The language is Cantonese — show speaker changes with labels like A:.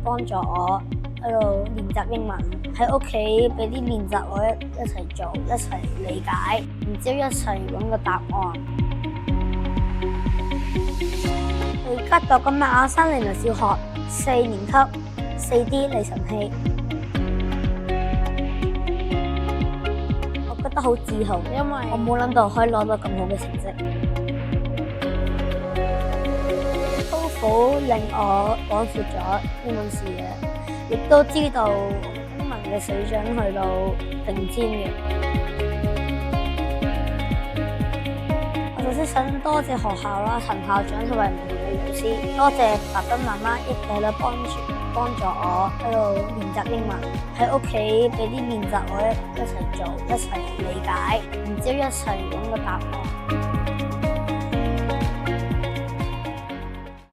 A: 幫助我喺度練習英文，喺屋企俾啲練習我一齊做，一齊理解，然之後一齊揾個答案。我而家讀緊馬鞍山靈糧小學4年級4D 李晨曦，我覺得好自豪，因為我冇諗到可以攞到咁好嘅成績。TOEFL令我廣闊咗英文視野，亦都知道英文嘅水準去到頂尖嘅。我首先想多謝學校啦、陳校長同埋唔同嘅老師，多謝爸爸媽媽一直喺度幫助我喺度練習英文，喺屋企俾啲練習我一齊做，一齊理解，然之後一齊揾個答案。